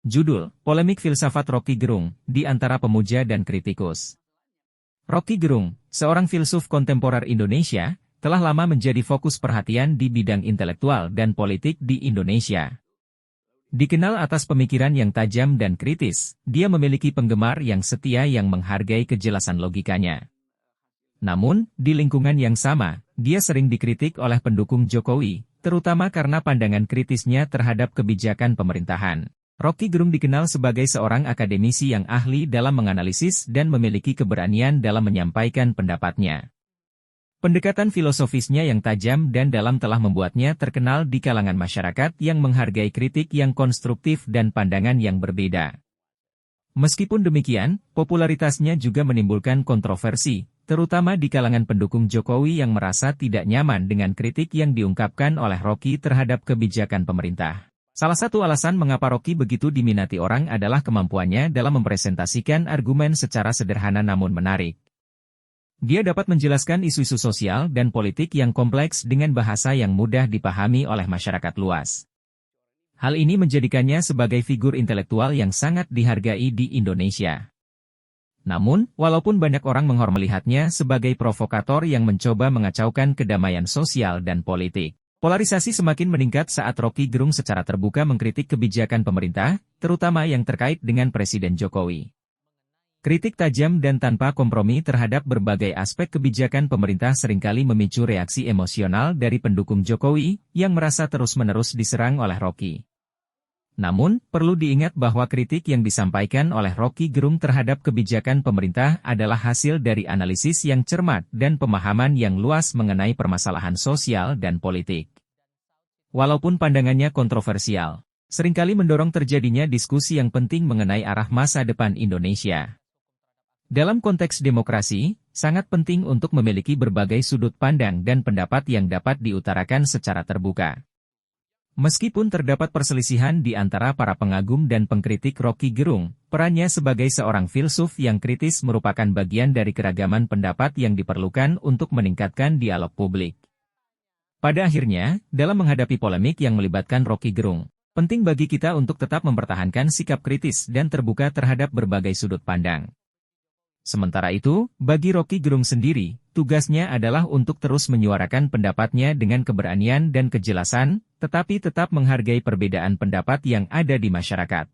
Judul, Polemik Filsafat Roky Gerung, di antara pemuja dan kritikus. Roky Gerung, seorang filsuf kontemporer Indonesia, telah lama menjadi fokus perhatian di bidang intelektual dan politik di Indonesia. Dikenal atas pemikiran yang tajam dan kritis, dia memiliki penggemar yang setia yang menghargai kejelasan logikanya. Namun, di lingkungan yang sama, dia sering dikritik oleh pendukung Jokowi, terutama karena pandangan kritisnya terhadap kebijakan pemerintahan. Roky Gerung dikenal sebagai seorang akademisi yang ahli dalam menganalisis dan memiliki keberanian dalam menyampaikan pendapatnya. Pendekatan filosofisnya yang tajam dan dalam telah membuatnya terkenal di kalangan masyarakat yang menghargai kritik yang konstruktif dan pandangan yang berbeda. Meskipun demikian, popularitasnya juga menimbulkan kontroversi, terutama di kalangan pendukung Jokowi yang merasa tidak nyaman dengan kritik yang diungkapkan oleh Roky terhadap kebijakan pemerintah. Salah satu alasan mengapa Roky begitu diminati orang adalah kemampuannya dalam mempresentasikan argumen secara sederhana namun menarik. Dia dapat menjelaskan isu-isu sosial dan politik yang kompleks dengan bahasa yang mudah dipahami oleh masyarakat luas. Hal ini menjadikannya sebagai figur intelektual yang sangat dihargai di Indonesia. Namun, walaupun banyak orang melihatnya sebagai provokator yang mencoba mengacaukan kedamaian sosial dan politik, polarisasi semakin meningkat saat Roky Gerung secara terbuka mengkritik kebijakan pemerintah, terutama yang terkait dengan Presiden Jokowi. Kritik tajam dan tanpa kompromi terhadap berbagai aspek kebijakan pemerintah seringkali memicu reaksi emosional dari pendukung Jokowi, yang merasa terus-menerus diserang oleh Roky. Namun, perlu diingat bahwa kritik yang disampaikan oleh Roky Gerung terhadap kebijakan pemerintah adalah hasil dari analisis yang cermat dan pemahaman yang luas mengenai permasalahan sosial dan politik. Walaupun pandangannya kontroversial, seringkali mendorong terjadinya diskusi yang penting mengenai arah masa depan Indonesia. Dalam konteks demokrasi, sangat penting untuk memiliki berbagai sudut pandang dan pendapat yang dapat diutarakan secara terbuka. Meskipun terdapat perselisihan di antara para pengagum dan pengkritik Roky Gerung, perannya sebagai seorang filsuf yang kritis merupakan bagian dari keragaman pendapat yang diperlukan untuk meningkatkan dialog publik. Pada akhirnya, dalam menghadapi polemik yang melibatkan Roky Gerung, penting bagi kita untuk tetap mempertahankan sikap kritis dan terbuka terhadap berbagai sudut pandang. Sementara itu, bagi Roky Gerung sendiri, tugasnya adalah untuk terus menyuarakan pendapatnya dengan keberanian dan kejelasan, tetapi tetap menghargai perbedaan pendapat yang ada di masyarakat.